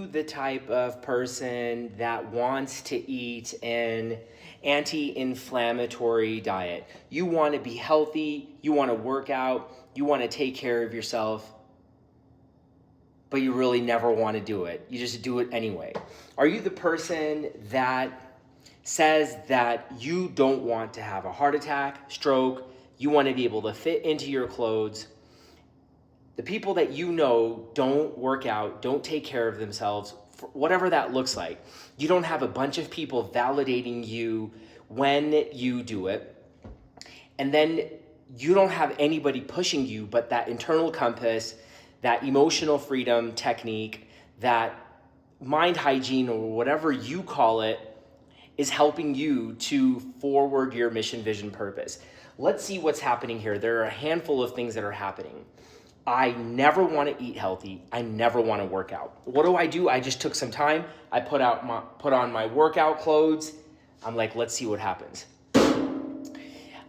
you the type of person that wants to eat an anti-inflammatory diet? You want to be healthy, you want to work out, you want to take care of yourself, but you really never want to do it. You just do it anyway. Are you the person that says that you don't want to have a heart attack, stroke, you want to be able to fit into your clothes? The people that you know don't work out, don't take care of themselves, whatever that looks like. You don't have a bunch of people validating you when you do it. And then you don't have anybody pushing you but that internal compass, that emotional freedom technique, that mind hygiene or whatever you call it is helping you to forward your mission, vision, purpose. Let's see what's happening here. There are a handful of things that are happening. I never want to eat healthy. I never want to work out. What do? I just took some time. I put on my workout clothes. I'm like, let's see what happens.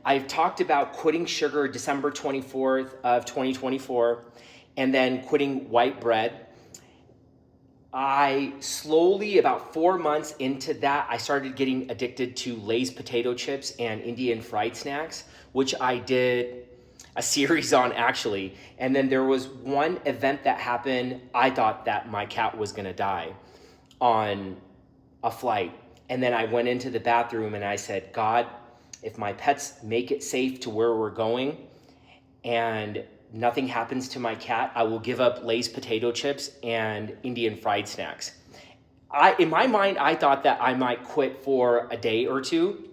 I've talked about quitting sugar December 24th of 2024 and then quitting white bread. I slowly, about 4 months into that, I started getting addicted to Lay's potato chips and Indian fried snacks, which I did a series on actually. And then there was one event that happened. I thought that my cat was gonna die on a flight. And then I went into the bathroom and I said, God, if my pets make it safe to where we're going and nothing happens to my cat, I will give up Lay's potato chips and Indian fried snacks. In my mind, I thought that I might quit for a day or two.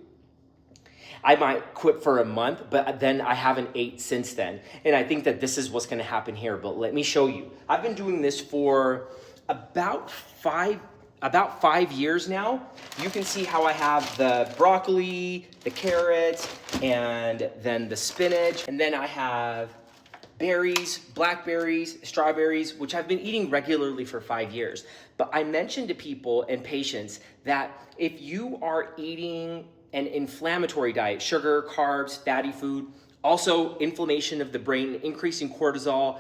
I might quit for a month, but then I haven't ate since then. And I think that this is what's gonna happen here, but let me show you. I've been doing this for about five years now. You can see how I have the broccoli, the carrots, and then the spinach. And then I have berries, blackberries, strawberries, which I've been eating regularly for 5 years. But I mentioned to people and patients that if you are eating an inflammatory diet, sugar, carbs, fatty food, also inflammation of the brain, increasing cortisol,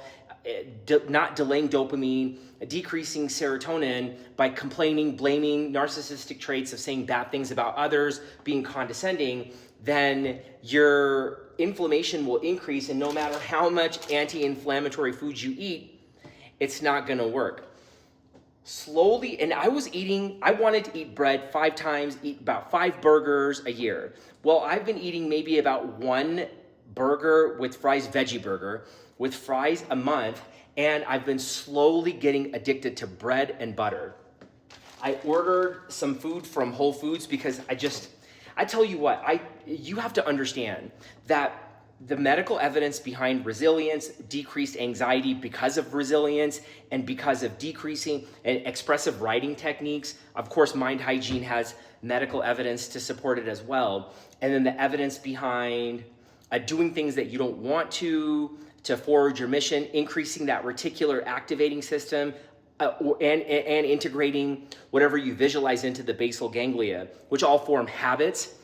not delaying dopamine, decreasing serotonin by complaining, blaming, narcissistic traits of saying bad things about others, being condescending, then your inflammation will increase, and no matter how much anti-inflammatory foods you eat, it's not gonna work. Slowly, and I wanted to eat bread 5 times, eat about 5 burgers a year. Well, I've been eating maybe about 1 burger with fries, veggie burger, with fries a month, and I've been slowly getting addicted to bread and butter. I ordered some food from Whole Foods because I tell you what, you have to understand that the medical evidence behind resilience, decreased anxiety because of resilience, and because of decreasing expressive writing techniques. Of course, Mind Hygiene has medical evidence to support it as well. And then the evidence behind doing things that you don't want to forward your mission, increasing that reticular activating system, and integrating whatever you visualize into the basal ganglia, which all form habits.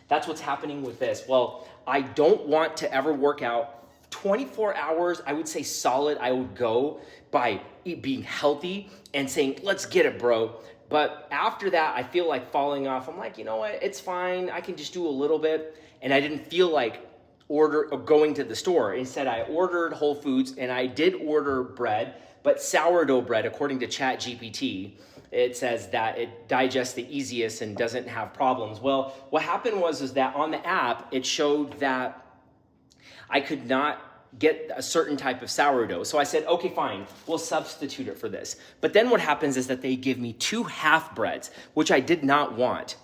That's what's happening with this. Well, I don't want to ever work out 24 hours. I would say solid. I would go by being healthy and saying, let's get it, bro. But after that, I feel like falling off. I'm like, you know what? It's fine. I can just do a little bit. And I didn't feel like going to the store. Instead, I ordered Whole Foods, and I did order bread, but sourdough bread, according to ChatGPT, it says that it digests the easiest and doesn't have problems. Well, what happened was that on the app, it showed that I could not get a certain type of sourdough. So I said, okay, fine, we'll substitute it for this. But then what happens is that they give me 2 half breads, which I did not want.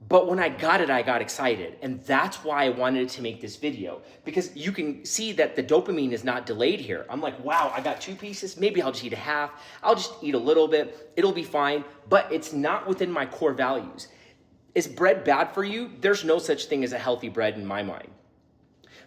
But when I got it, I got excited. And that's why I wanted to make this video, because you can see that the dopamine is not delayed here. I'm like, wow, I got 2 pieces. Maybe I'll just eat a half. I'll just eat a little bit. It'll be fine. But it's not within my core values. Is bread bad for you? There's no such thing as a healthy bread in my mind.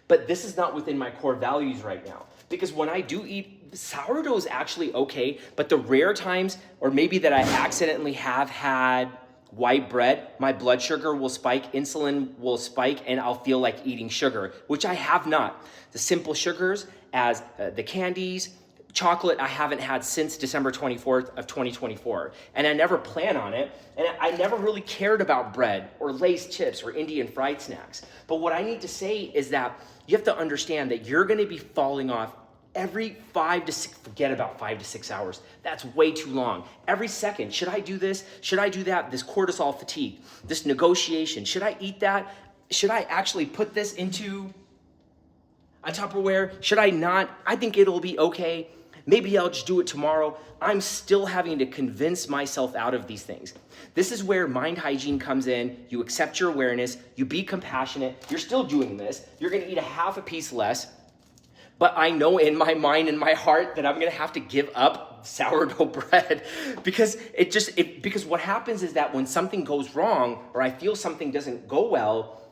But this is not within my core values right now. Because when I do eat, sourdough is actually okay. But the rare times, or maybe that I accidentally have had white bread, my blood sugar will spike, insulin will spike, and I'll feel like eating sugar, which I have not. The simple sugars, as the candies, chocolate I haven't had since December 24th of 2024. And I never plan on it. And I never really cared about bread or Lay's chips or Indian fried snacks. But what I need to say is that you have to understand that you're going to be falling off every 5 to 6, forget about 5 to 6 hours. That's way too long. Every second, should I do this? Should I do that? This cortisol fatigue, this negotiation, should I eat that? Should I actually put this into a Tupperware? Should I not? I think it'll be okay. Maybe I'll just do it tomorrow. I'm still having to convince myself out of these things. This is where mind hygiene comes in. You accept your awareness. You be compassionate. You're still doing this. You're going to eat a half a piece less. But I know in my mind and my heart that I'm going to have to give up sourdough bread because because what happens is that when something goes wrong or I feel something doesn't go well,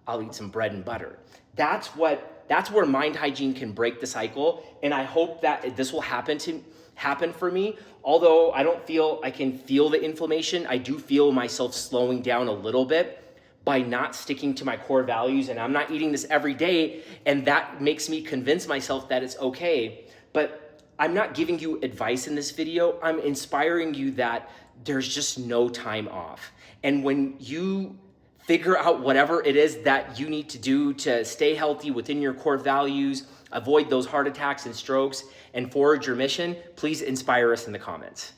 I'll eat some bread and butter. That's where mind hygiene can break the cycle. And I hope that this will happen for me. Although I don't feel I can feel the inflammation, I do feel myself slowing down a little bit by not sticking to my core values, and I'm not eating this every day, and that makes me convince myself that it's okay. But I'm not giving you advice in this video. I'm inspiring you that there's just no time off. And when you figure out whatever it is that you need to do to stay healthy within your core values, avoid those heart attacks and strokes, and forward your mission, please inspire us in the comments.